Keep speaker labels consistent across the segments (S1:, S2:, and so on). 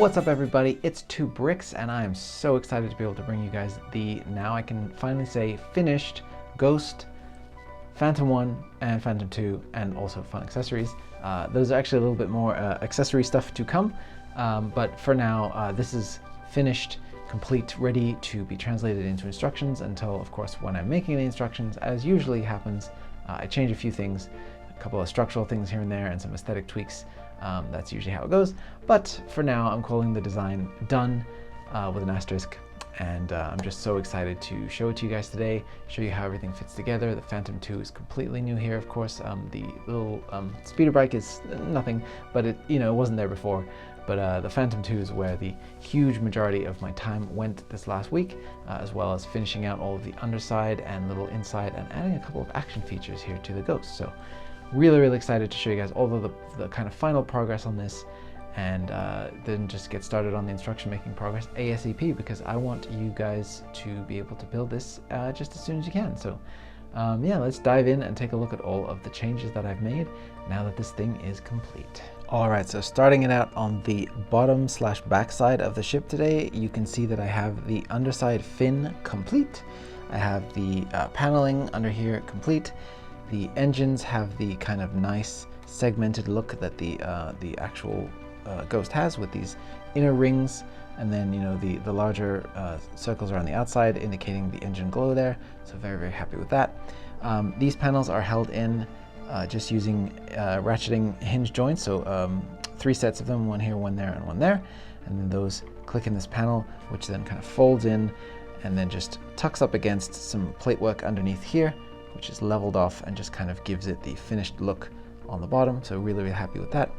S1: What's up everybody, it's 2Bricks and I am so excited to be able to bring you guys the, now I can finally say, finished Ghost, Phantom 1 and Phantom 2 and also fun accessories. Those are actually a little bit more accessory stuff to come, but for now this is finished, complete, ready to be translated into instructions until, of course, when I'm making the instructions, as usually happens, I change a few things, a couple of structural things here and there and some aesthetic tweaks. That's usually how it goes, but for now I'm calling the design done with an asterisk, and I'm just so excited to show it to you guys today, show you how everything fits together. The Phantom 2 is completely new here, of course. The little speeder bike is nothing, but it wasn't there before. But the Phantom 2 is where the huge majority of my time went this last week, as well as finishing out all of the underside and little inside and adding a couple of action features here to the Ghost. So really excited to show you guys all of the kind of final progress on this, and then just get started on the instruction making progress ASAP, because I want you guys to be able to build this just as soon as you can. So yeah, let's dive in and take a look at all of the changes that I've made now that this thing is complete. Alright, so starting it out on the bottom slash back side of the ship today, you can see that I have the underside fin complete. I have the paneling under here complete. The engines have the kind of nice segmented look that the actual Ghost has, with these inner rings, and then the larger circles are on the outside indicating the engine glow there. So very happy with that. These panels are held in just using ratcheting hinge joints, so 3 sets of them, one here, one there, and one there, and then those click in this panel, which then kind of folds in and then just tucks up against some plate work underneath here, which is leveled off and just kind of gives it the finished look on the bottom. So really happy with that.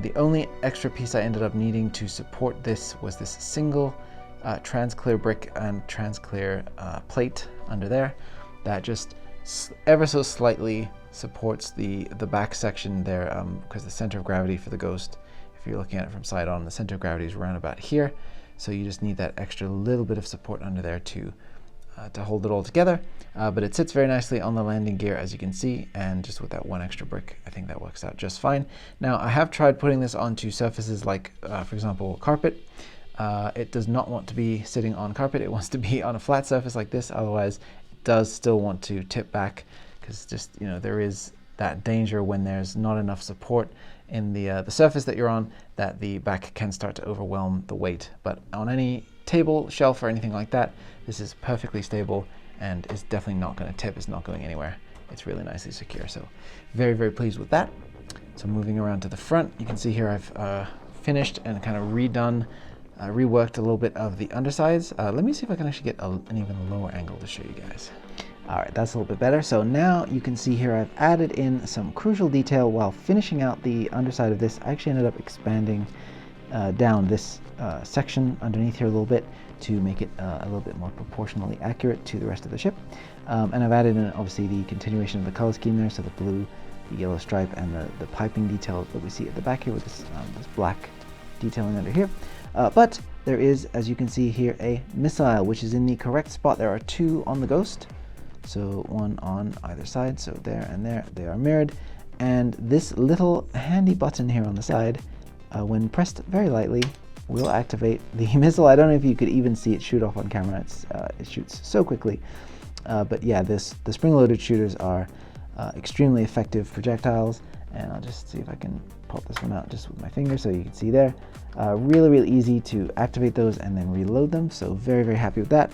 S1: The only extra piece I ended up needing to support this was this single transclear brick and transclear plate under there that just ever so slightly supports the back section there, because the center of gravity for the Ghost, if you're looking at it from side on, the center of gravity is around about here. So you just need that extra little bit of support under there to hold it all together, but it sits very nicely on the landing gear, as you can see, and just with that one extra brick, I think that works out just fine. Now, I have tried putting this onto surfaces like, for example, carpet. It does not want to be sitting on carpet. It wants to be on a flat surface like this, otherwise it does still want to tip back, because just, there is that danger when there's not enough support in the surface that you're on, that the back can start to overwhelm the weight. But on any table, shelf, or anything like that, this is perfectly stable and is definitely not going to tip. It's not going anywhere. It's really nicely secure. So very pleased with that. So moving around to the front, you can see here I've finished and kind of redone, reworked a little bit of the undersides. Let me see if I can actually get an even lower angle to show you guys. All right, that's a little bit better. So now you can see here I've added in some crucial detail while finishing out the underside of this. I actually ended up expanding down this section underneath here a little bit to make it a little bit more proportionally accurate to the rest of the ship. And I've added in, obviously, the continuation of the color scheme there, so the blue, the yellow stripe, and the piping detail that we see at the back here with this black detailing under here. But there is, as you can see here, a missile, which is in the correct spot. There are 2 on the Ghost, so one on either side, so there and there, they are mirrored. And this little handy button here on the side, when pressed very lightly, will activate the missile. I don't know if you could even see it shoot off on camera. It shoots so quickly. But yeah, the spring-loaded shooters are extremely effective projectiles. And I'll just see if I can pop this one out just with my finger so you can see there. Really easy to activate those and then reload them. So very happy with that.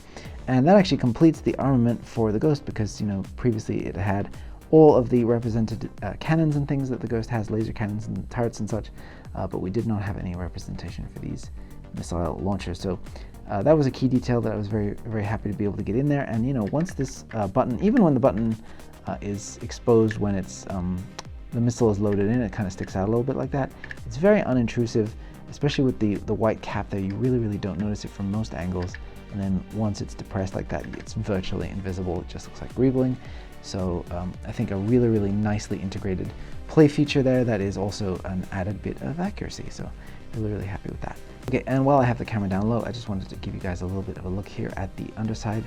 S1: And that actually completes the armament for the Ghost, because previously it had all of the represented cannons and things that the Ghost has, laser cannons and turrets and such, but we did not have any representation for these missile launchers. So that was a key detail that I was very happy to be able to get in there. And once this button, even when the button is exposed, when it's the missile is loaded in, it kind of sticks out a little bit like that. It's very unintrusive, especially with the white cap there. You really don't notice it from most angles. And then once it's depressed like that, it's virtually invisible. It just looks like greebling. So I think a really nicely integrated play feature there that is also an added bit of accuracy. So really happy with that. Okay, and while I have the camera down low, I just wanted to give you guys a little bit of a look here at the underside,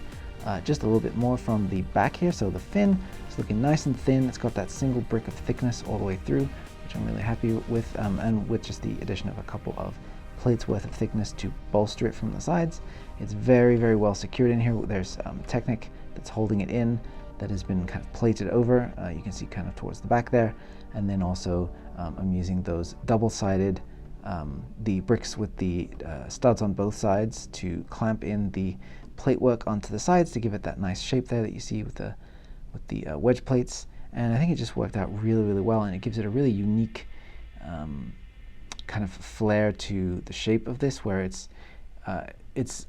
S1: just a little bit more from the back here. So the fin is looking nice and thin. It's got that single brick of thickness all the way through, which I'm really happy with, and with just the addition of a couple of plates worth of thickness to bolster it from the sides. It's very, very well secured in here. There's Technic that's holding it in, that has been kind of plated over. You can see kind of towards the back there. And then also I'm using those double-sided, the bricks with the studs on both sides to clamp in the plate work onto the sides to give it that nice shape there that you see with the wedge plates. And I think it just worked out really, really well, and it gives it a really unique kind of flair to the shape of this, where it's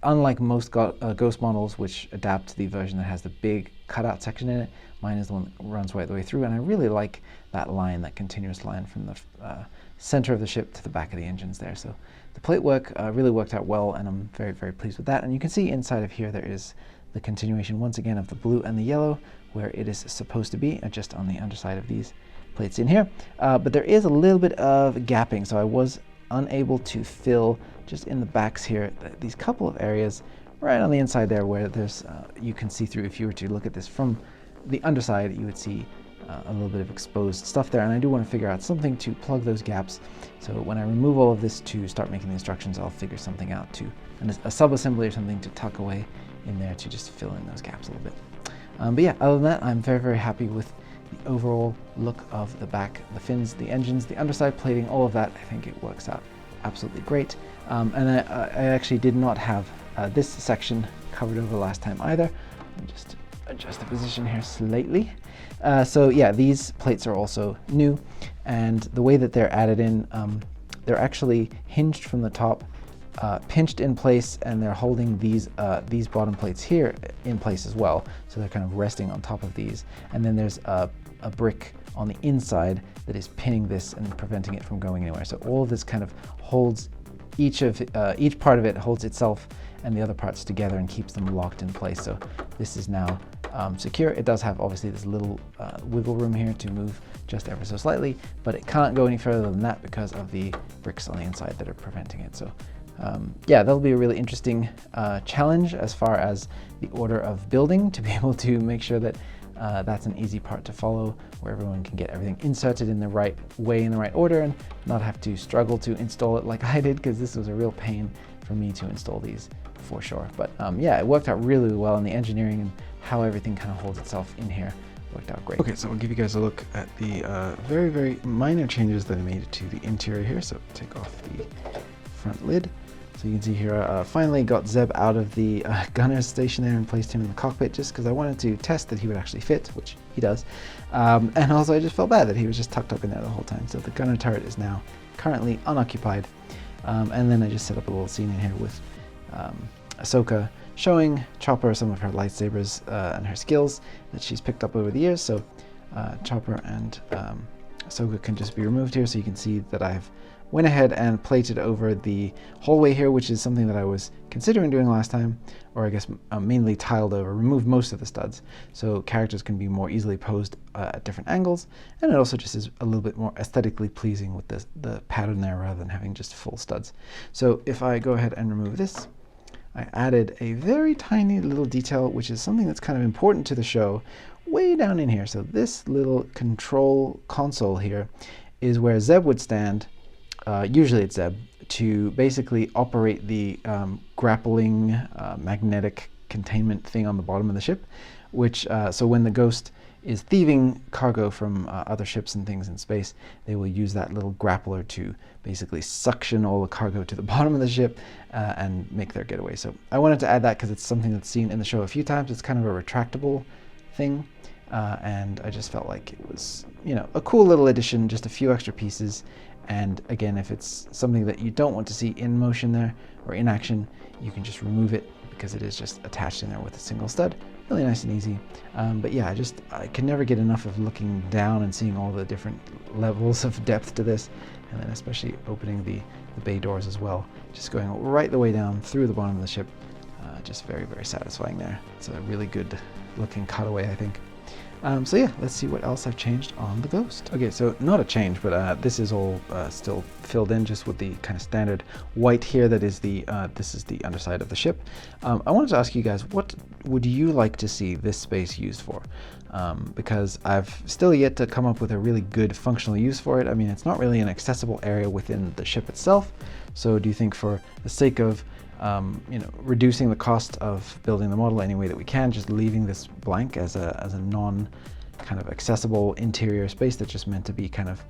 S1: unlike most Ghost models which adapt the version that has the big cutout section in it. Mine is the one that runs right the way through, and I really like that line, that continuous line from the center of the ship to the back of the engines there. So the plate work really worked out well, and I'm very, very pleased with that. And you can see inside of here there is the continuation once again of the blue and the yellow where it is supposed to be, just on the underside of these plates in here. But there is a little bit of gapping, so I was unable to fill just in the backs here these couple of areas right on the inside there where there's you can see through. If you were to look at this from the underside, you would see a little bit of exposed stuff there, and I do want to figure out something to plug those gaps. So when I remove all of this to start making the instructions, I'll figure something out a sub-assembly or something to tuck away in there to just fill in those gaps a little bit. But yeah, other than that, I'm very, very happy with the overall look of the back, the fins, the engines, the underside plating, all of that. I think it works out absolutely great. And I actually did not have this section covered over last time either. Let me just adjust the position here slightly. So yeah, these plates are also new, and the way that they're added in, they're actually hinged from the top, pinched in place, and they're holding these bottom plates here in place as well. So they're kind of resting on top of these. And then there's a brick on the inside that is pinning this and preventing it from going anywhere. So all of this kind of holds each part of it holds itself and the other parts together and keeps them locked in place. So this is now secure. It does have obviously this little wiggle room here to move just ever so slightly, but it can't go any further than that because of the bricks on the inside that are preventing it. So yeah, that'll be a really interesting challenge as far as the order of building, to be able to make sure that that's an easy part to follow, where everyone can get everything inserted in the right way, in the right order, and not have to struggle to install it like I did, because this was a real pain for me to install these for sure. But yeah, it worked out really well, and the engineering and how everything kind of holds itself in here worked out great. Okay, so I'll give you guys a look at the very, very minor changes that I made to the interior here. So take off the front lid. So you can see here, finally got Zeb out of the gunner's station there and placed him in the cockpit, just because I wanted to test that he would actually fit, which he does. And also I just felt bad that he was just tucked up in there the whole time. So the gunner turret is now currently unoccupied. And then I just set up a little scene in here with Ahsoka showing Chopper some of her lightsabers and her skills that she's picked up over the years. So Chopper and Ahsoka can just be removed here, so you can see that I've went ahead and plated over the hallway here, which is something that I was considering doing last time, or I guess mainly tiled over, removed most of the studs, so characters can be more easily posed at different angles, and it also just is a little bit more aesthetically pleasing with the pattern there rather than having just full studs. So if I go ahead and remove this, I added a very tiny little detail, which is something that's kind of important to the show, way down in here. So this little control console here is where Zeb would stand. Usually it's Zeb, to basically operate the grappling magnetic containment thing on the bottom of the ship, which so when the Ghost is thieving cargo from other ships and things in space, they will use that little grappler to basically suction all the cargo to the bottom of the ship and make their getaway. So I wanted to add that because it's something that's seen in the show a few times. It's kind of a retractable thing, and I just felt like it was, you know, a cool little addition, just a few extra pieces. And again, if it's something that you don't want to see in motion there or in action, you can just remove it because it is just attached in there with a single stud. Really nice and easy. But yeah, I can never get enough of looking down and seeing all the different levels of depth to this, and then especially opening the bay doors as well, just going right the way down through the bottom of the ship. Just very, very satisfying there. It's a really good looking cutaway, I think. So yeah, let's see what else I've changed on the Ghost. Okay, so not a change, but this is all still filled in just with the kind of standard white here. That is the this is the underside of the ship. I wanted to ask you guys, what would you like to see this space used for? Because I've still yet to come up with a really good functional use for it. I mean, it's not really an accessible area within the ship itself. So do you think, for the sake of reducing the cost of building the model any way that we can, just leaving this blank as a non kind of accessible interior space that's just meant to be kind of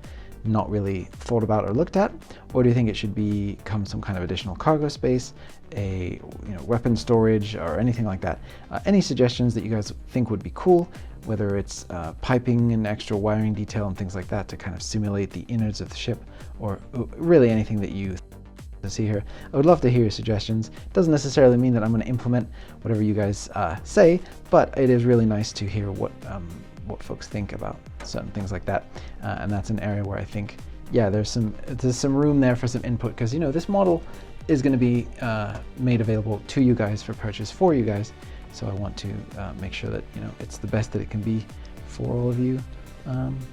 S1: not really thought about or looked at? Or do you think it should become some kind of additional cargo space, a weapon storage, or anything like that? Any suggestions that you guys think would be cool, whether it's piping and extra wiring detail and things like that to kind of simulate the innards of the ship, or really anything that you to see here. I would love to hear your suggestions. Doesn't necessarily mean that I'm going to implement whatever you guys say, but it is really nice to hear what folks think about certain things like that. And that's an area where I think, yeah, there's some room there for some input, because this model is going to be made available to you guys for purchase for you guys. So I want to make sure that it's the best that it can be for all of you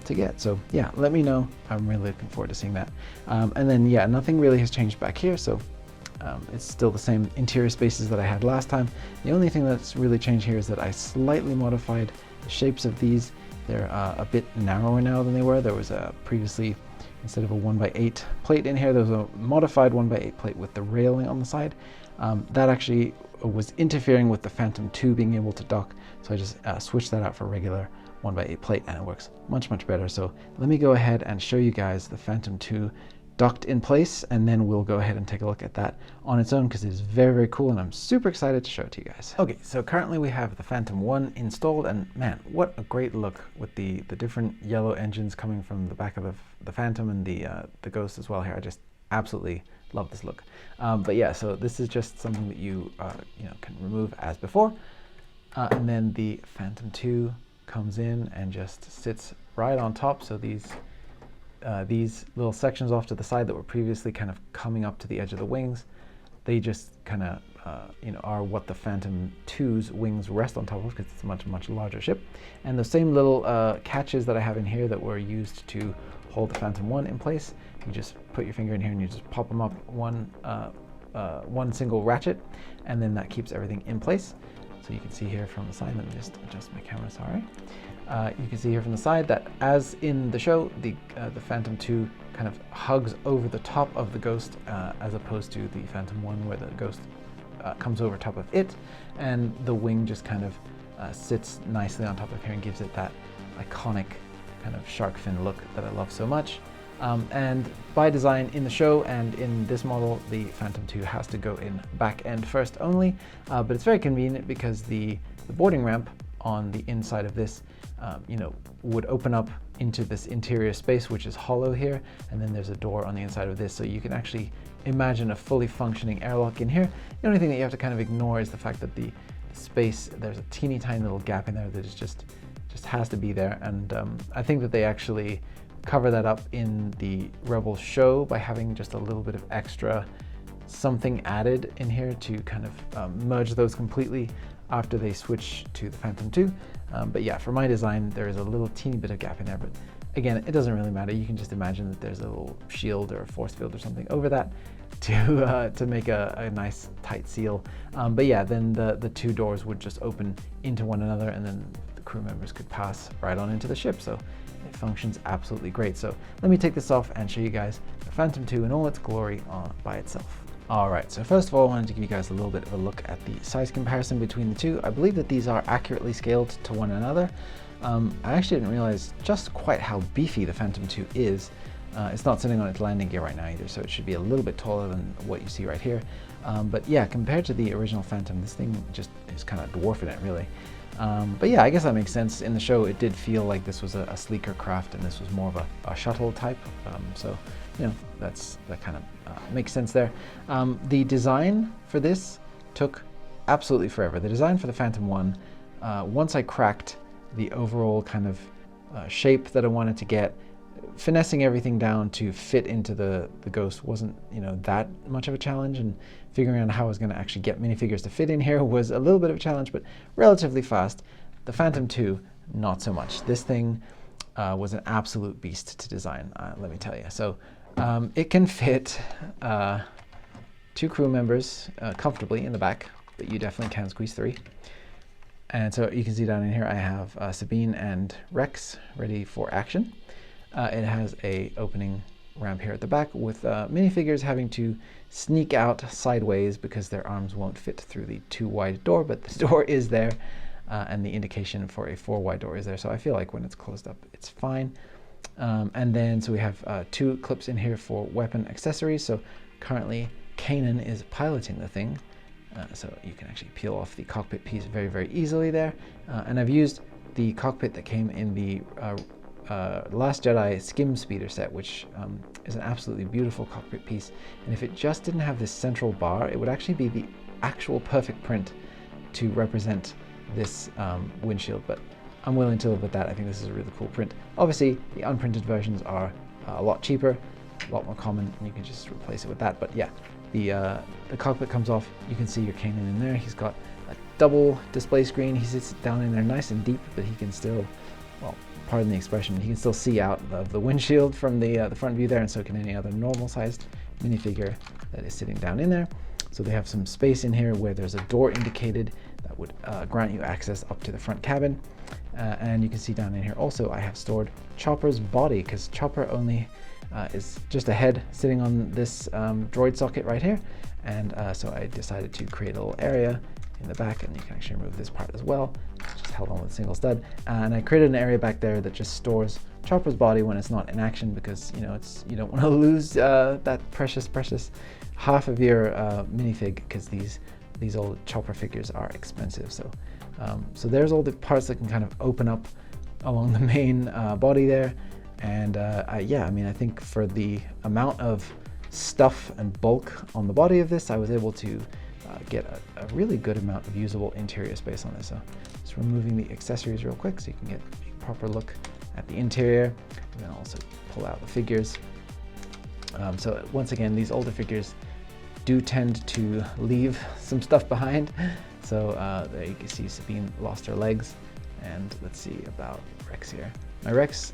S1: to get. So yeah, let me know. I'm really looking forward to seeing that. And then yeah, nothing really has changed back here, so it's still the same interior spaces that I had last time. The only thing that's really changed here is that I slightly modified the shapes of these. They're a bit narrower now than they were. There was previously, instead of a 1x8 plate in here, there was a modified 1x8 plate with the railing on the side. That actually was interfering with the Phantom 2 being able to dock, so I just switched that out for regular 1x8 plate, and it works much better. So let me go ahead and show you guys the Phantom 2 docked in place, and then we'll go ahead and take a look at that on its own, because it is very cool and I'm super excited to show it to you guys. Okay, so currently we have the Phantom 1 installed, and man, what a great look with the different yellow engines coming from the back of the Phantom and the Ghost as well here. I just absolutely love this look. But yeah, so this is just something that you can remove as before, and then the Phantom 2 comes in and just sits right on top. So these little sections off to the side that were previously kind of coming up to the edge of the wings, they just kind of are what the Phantom 2's wings rest on top of, because it's a much larger ship. And the same little catches that I have in here that were used to hold the Phantom 1 in place, you just put your finger in here and you just pop them up one single ratchet, and then that keeps everything in place. So you can see here from the side, let me just adjust my camera, sorry. You can see here from the side that, as in the show, the Phantom 2 kind of hugs over the top of the Ghost, as opposed to the Phantom 1 where the Ghost comes over top of it, and the wing just kind of sits nicely on top of here and gives it that iconic kind of shark fin look that I love so much. And by design in the show and in this model, the Phantom 2 has to go in back end first only, but it's very convenient because the boarding ramp on the inside of this would open up into this interior space, which is hollow here, and then there's a door on the inside of this, so you can actually imagine a fully functioning airlock in here. The only thing that you have to kind of ignore is the fact that the space, there's a teeny tiny little gap in there that is just has to be there, and I think that they actually cover that up in the Rebel show by having just a little bit of extra something added in here to kind of merge those completely after they switch to the Phantom 2. But yeah, for my design, there is a little teeny bit of gap in there, but again, it doesn't really matter. You can just imagine that there's a little shield or a force field or something over that to make a nice tight seal. But yeah, then the two doors would just open into one another, and then the crew members could pass right on into the ship. So it functions absolutely great. So let me take this off and show you guys the Phantom 2 in all its glory by itself. Alright, so first of all, I wanted to give you guys a little bit of a look at the size comparison between the two. I believe that these are accurately scaled to one another. I actually didn't realize just quite how beefy the Phantom 2 is. It's not sitting on its landing gear right now either, so it should be a little bit taller than what you see right here. But yeah, compared to the original Phantom, this thing just is kind of dwarfing it, really. But yeah, I guess that makes sense. In the show, it did feel like this was a sleeker craft, and this was more of a shuttle type. So, that kind of makes sense there. The design for this took absolutely forever. The design for the Phantom 1, once I cracked the overall kind of shape that I wanted to get, finessing everything down to fit into the Ghost wasn't that much of a challenge, and figuring out how I was going to actually get minifigures to fit in here was a little bit of a challenge, but relatively fast. The Phantom 2 not so much. This thing was an absolute beast to design, let me tell you. So it can fit 2 crew members comfortably in the back, but you definitely can squeeze 3. And so you can see down in here I have Sabine and Rex ready for action. It has a opening ramp here at the back with minifigures having to sneak out sideways because their arms won't fit through the 2 wide door, but the door is there and the indication for a 4 wide door is there. So I feel like when it's closed up, it's fine. And then so we have 2 clips in here for weapon accessories. So currently Kanan is piloting the thing. So you can actually peel off the cockpit piece very, very easily there. And I've used the cockpit that came in the Last Jedi Skim Speeder set, which is an absolutely beautiful cockpit piece. And if it just didn't have this central bar, it would actually be the actual perfect print to represent this windshield. But I'm willing to live with that. I think this is a really cool print. Obviously, the unprinted versions are a lot cheaper, a lot more common, and you can just replace it with that. But yeah, the cockpit comes off. You can see your Kanan in there. He's got a double display screen. He sits down in there nice and deep, but he can still, well, pardon the expression, he can still see out of the windshield from the front view there, and so can any other normal-sized minifigure that is sitting down in there. So they have some space in here where there's a door indicated that would grant you access up to the front cabin. And you can see down in here also I have stored Chopper's body, because Chopper only is just a head sitting on this droid socket right here. And so I decided to create a little area in the back, and you can actually remove this part as well. It's just held on with a single stud. And I created an area back there that just stores Chopper's body when it's not in action, because you know you don't want to lose that precious half of your minifig, because these old Chopper figures are expensive. So so there's all the parts that can kind of open up along the main body there. And yeah, I mean, I think for the amount of stuff and bulk on the body of this, I was able to get a really good amount of usable interior space on this. So just removing the accessories real quick so you can get a proper look at the interior, and then also pull out the figures. So once again, these older figures do tend to leave some stuff behind. So there you can see Sabine lost her legs, and let's see about Rex here. My Rex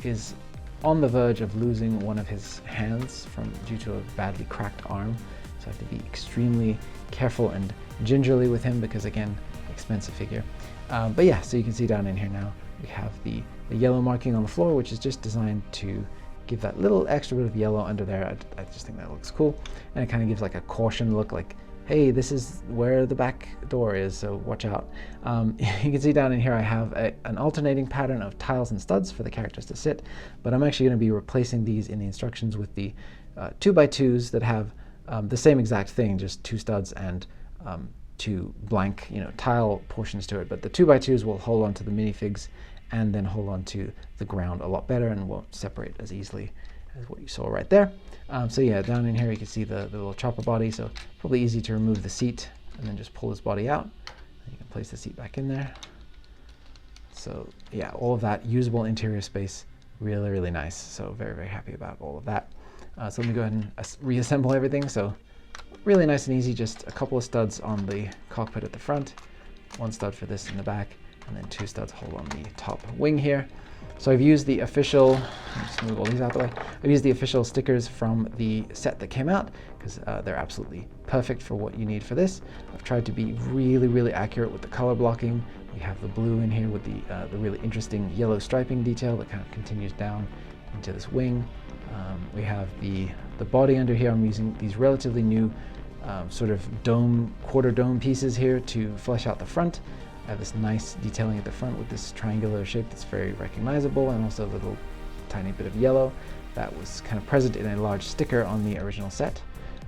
S1: is on the verge of losing one of his hands due to a badly cracked arm. So I have to be extremely careful and gingerly with him because, again, expensive figure. But yeah, so you can see down in here now, we have the yellow marking on the floor, which is just designed to give that little extra bit of yellow under there. I just think that looks cool. And it kind of gives like a caution look, like, hey, this is where the back door is, so watch out. You can see down in here I have an alternating pattern of tiles and studs for the characters to sit, but I'm actually going to be replacing these in the instructions with the 2x2s that have the same exact thing, just 2 studs and 2 blank, tile portions to it. But the 2x2s will hold on to the minifigs and then hold on to the ground a lot better and won't separate as easily as what you saw right there. So yeah, down in here you can see the little Chopper body, so probably easy to remove the seat and then just pull his body out. And you can place the seat back in there. So yeah, all of that usable interior space, really, really nice. So very, very happy about all of that. So let me go ahead and reassemble everything. So really nice and easy, just a couple of studs on the cockpit at the front, 1 stud for this in the back, and then 2 studs hold on the top wing here. So I've used the official, let me just move all these out of the way. I've used the official stickers from the set that came out, because they're absolutely perfect for what you need for this. I've tried to be really, really accurate with the color blocking. We have the blue in here with the really interesting yellow striping detail that kind of continues down into this wing. We have the body under here. I'm using these relatively new sort of quarter dome pieces here to flesh out the front. I have this nice detailing at the front with this triangular shape that's very recognizable, and also a little tiny bit of yellow that was kind of present in a large sticker on the original set.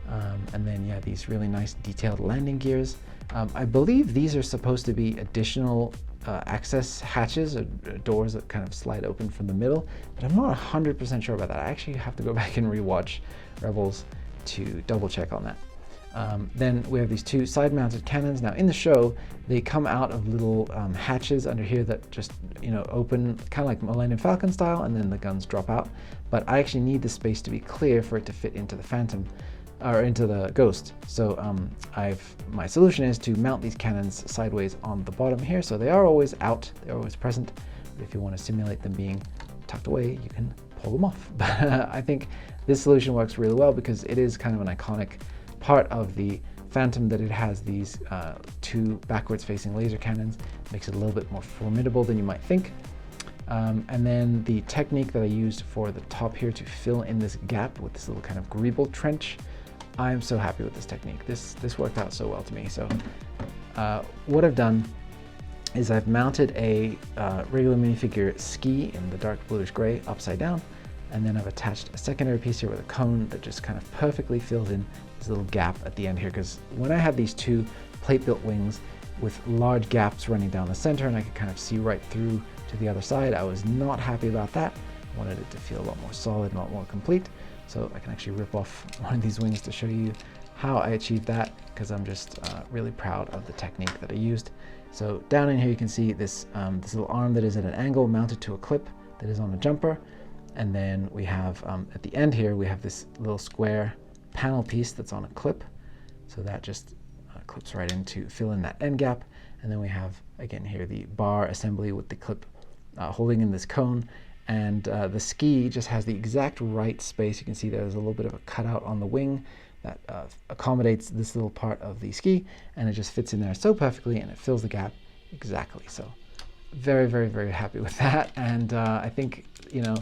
S1: And then yeah, these really nice detailed landing gears. I believe these are supposed to be additional access hatches or doors that kind of slide open from the middle, but I'm not 100% sure about that. I actually have to go back and rewatch Rebels to double check on that. Then we have these 2 side-mounted cannons. Now in the show, they come out of little hatches under here that just open kind of like Millennium Falcon style, and then the guns drop out. But I actually need the space to be clear for it to fit into the Phantom. or into the Ghost. So my solution is to mount these cannons sideways on the bottom here, so they are always out, they're always present. But if you want to simulate them being tucked away, you can pull them off. But I think this solution works really well because it is kind of an iconic part of the Phantom that it has these two backwards facing laser cannons. Makes it a little bit more formidable than you might think. And then the technique that I used for the top here to fill in this gap with this little kind of greeble trench, I'm so happy with this technique. This worked out so well to me. So what I've done is I've mounted a regular minifigure ski in the dark bluish gray upside down, and then I've attached a secondary piece here with a cone that just kind of perfectly fills in this little gap at the end here, because when I had these two plate-built wings with large gaps running down the center and I could kind of see right through to the other side, I was not happy about that. I wanted it to feel a lot more solid, a lot more complete. So I can actually rip off one of these wings to show you how I achieved that, because I'm just really proud of the technique that I used. So down in here you can see this, this little arm that is at an angle mounted to a clip that is on a jumper. And then we have, at the end here, we have this little square panel piece that's on a clip. So that just clips right in to fill in that end gap. And then we have, again here, the bar assembly with the clip holding in this cone. And the ski just has the exact right space. You can see there's a little bit of a cutout on the wing that accommodates this little part of the ski, and it just fits in there so perfectly, and it fills the gap exactly. So very, very, very happy with that. And I think, you know,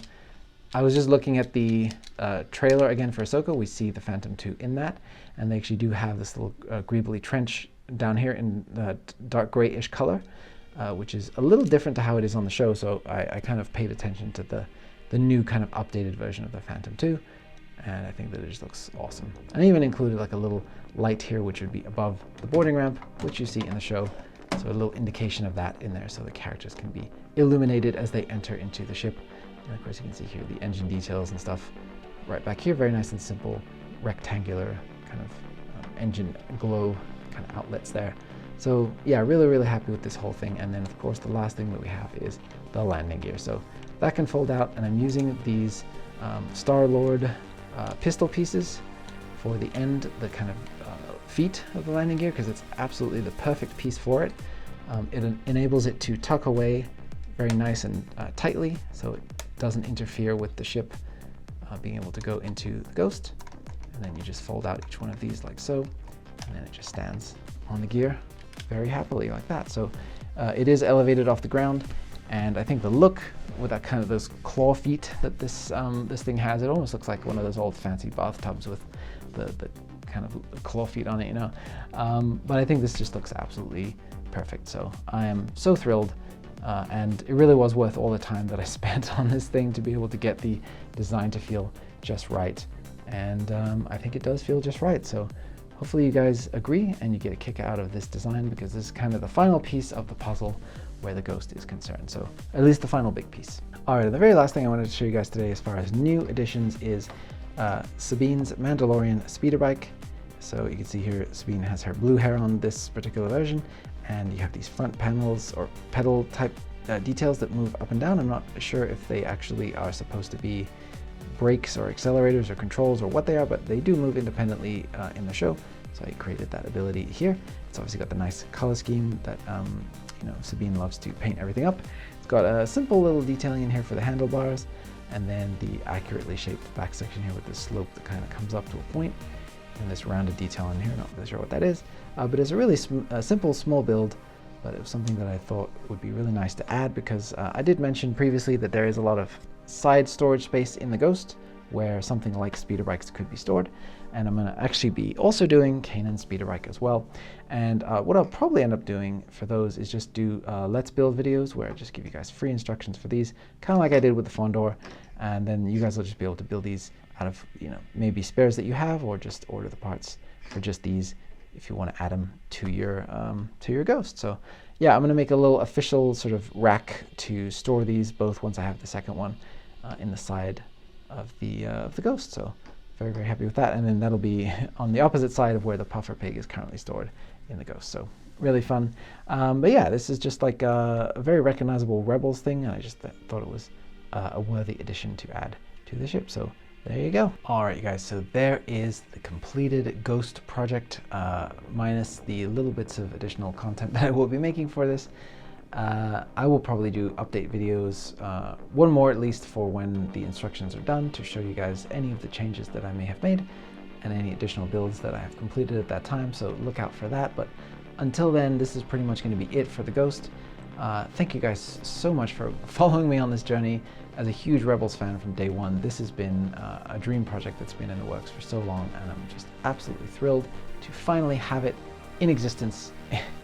S1: I was just looking at the trailer again for Ahsoka. We see the Phantom 2 in that, and they actually do have this little greebly trench down here in the dark grayish color, which is a little different to how it is on the show. So I kind of paid attention to the new kind of updated version of the Phantom 2, and I think that it just looks awesome. I even included like a little light here, which would be above the boarding ramp, which you see in the show. So a little indication of that in there, so the characters can be illuminated as they enter into the ship. And of course you can see here the engine details and stuff right back here. Very nice and simple, rectangular kind of engine glow kind of outlets there. So yeah, really, really happy with this whole thing. And then of course the last thing that we have is the landing gear. So that can fold out, and I'm using these Star-Lord pistol pieces for the end, the kind of feet of the landing gear, because it's absolutely the perfect piece for it. It enables it to tuck away very nice and tightly, so it doesn't interfere with the ship being able to go into the Ghost. And then you just fold out each one of these like so, and then it just stands on the gear very happily like that. So it is elevated off the ground, and I think the look with that kind of those claw feet that this this thing has, it almost looks like one of those old fancy bathtubs with the kind of claw feet on it, you know. But I think this just looks absolutely perfect. So I am so thrilled, and it really was worth all the time that I spent on this thing to be able to get the design to feel just right. And I think it does feel just right. So hopefully you guys agree and you get a kick out of this design, because this is kind of the final piece of the puzzle where the Ghost is concerned. So at least the final big piece. All right, and the very last thing I wanted to show you guys today as far as new additions is Sabine's Mandalorian speederbike. So you can see here Sabine has her blue hair on this particular version, and you have these front panels or pedal type details that move up and down. I'm not sure if they actually are supposed to be brakes or accelerators or controls or what they are, but they do move independently in the show. So I created that ability here. It's obviously got the nice color scheme that you know, Sabine loves to paint everything up. It's got a simple little detailing in here for the handlebars, and then the accurately shaped back section here with the slope that kind of comes up to a point, and this rounded detail in here. Not really sure what that is, but it's a really simple, small build. But it was something that I thought would be really nice to add, because I did mention previously that there is a lot of side storage space in the Ghost where something like speeder bikes could be stored, and I'm going to actually be also doing Kanan speeder bike as well. And what I'll probably end up doing for those is just do let's build videos where I just give you guys free instructions for these, kind of like I did with the Fondor, and then you guys will just be able to build these out of, you know, maybe spares that you have, or just order the parts for just these if you want to add them to your Ghost. So yeah, I'm going to make a little official sort of rack to store these both once I have the second one in the side of the Ghost. So very, very happy with that. And then that'll be on the opposite side of where the puffer pig is currently stored in the Ghost. So really fun. But yeah, this is just like a very recognizable Rebels thing, and I just thought it was a worthy addition to add to the ship. So There you go. All right, you guys, so there is the completed Ghost project, minus the little bits of additional content that I will be making for this. I will probably do update videos, one more at least, for when the instructions are done, to show you guys any of the changes that I may have made and any additional builds that I have completed at that time, so look out for that. But until then, this is pretty much going to be it for the Ghost. Thank you guys so much for following me on this journey. As a huge Rebels fan from day one, this has been a dream project that's been in the works for so long, and I'm just absolutely thrilled to finally have it in existence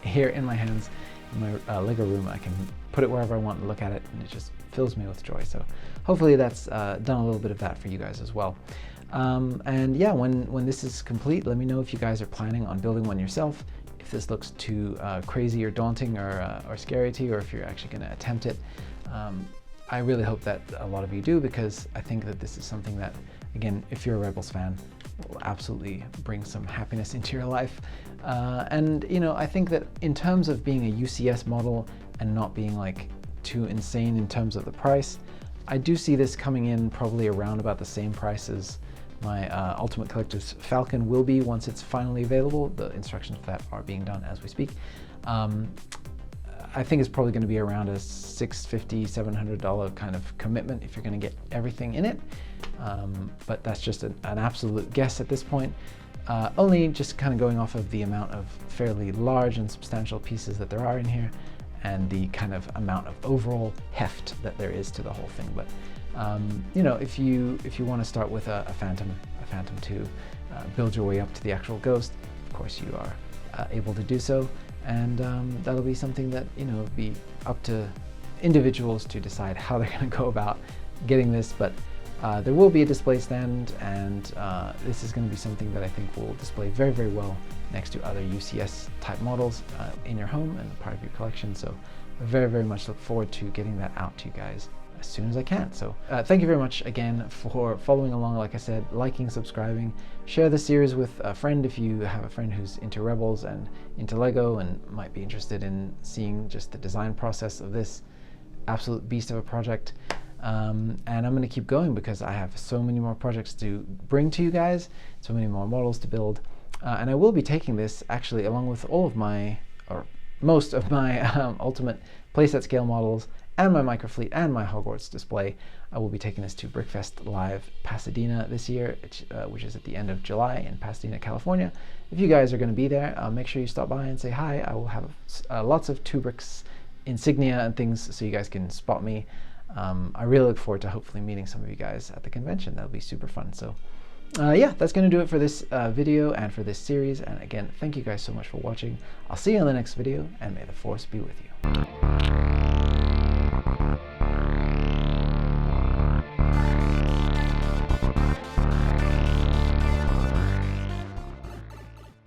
S1: here in my hands, in my Lego room. I can put it wherever I want and look at it, and it just fills me with joy. So hopefully that's done a little bit of that for you guys as well. And yeah, when this is complete, let me know if you guys are planning on building one yourself, if this looks too crazy or daunting or scary to you, or if you're actually going to attempt it. I really hope that a lot of you do, because I think that this is something that, again, if you're a Rebels fan, will absolutely bring some happiness into your life. And you know, I think that in terms of being a UCS model and not being like too insane in terms of the price, I do see this coming in probably around about the same price as my Ultimate Collector's Falcon will be once it's finally available. The instructions for that are being done as we speak. I think it's probably going to be around a $650, $700 kind of commitment if you're going to get everything in it. But that's just an absolute guess at this point. Only just kind of going off of the amount of fairly large and substantial pieces that there are in here, and the kind of amount of overall heft that there is to the whole thing. But you know, if you want to start with a Phantom 2, build your way up to the actual Ghost, of course you are able to do so. And that'll be something that, you know, be up to individuals to decide how they're going to go about getting this. But there will be a display stand, and this is going to be something that I think will display very, very well next to other UCS type models in your home and part of your collection. So I very, very much look forward to getting that out to you guys as soon as I can. So thank you very much again for following along. Like I said, liking, subscribing, share the series with a friend if you have a friend who's into Rebels and into Lego and might be interested in seeing just the design process of this absolute beast of a project. And I'm going to keep going because I have so many more projects to bring to you guys, so many more models to build, and I will be taking this actually along with all of my, or most of my Ultimate playset scale models and my Microfleet and my Hogwarts display. I will be taking this to Brickfest Live Pasadena this year, which is at the end of July in Pasadena, California. If you guys are going to be there, make sure you stop by and say hi. I will have lots of 2Bricks insignia and things so you guys can spot me. I really look forward to hopefully meeting some of you guys at the convention. That'll be super fun. So yeah, that's going to do it for this video and for this series. And again, thank you guys so much for watching. I'll see you in the next video, and may the Force be with you.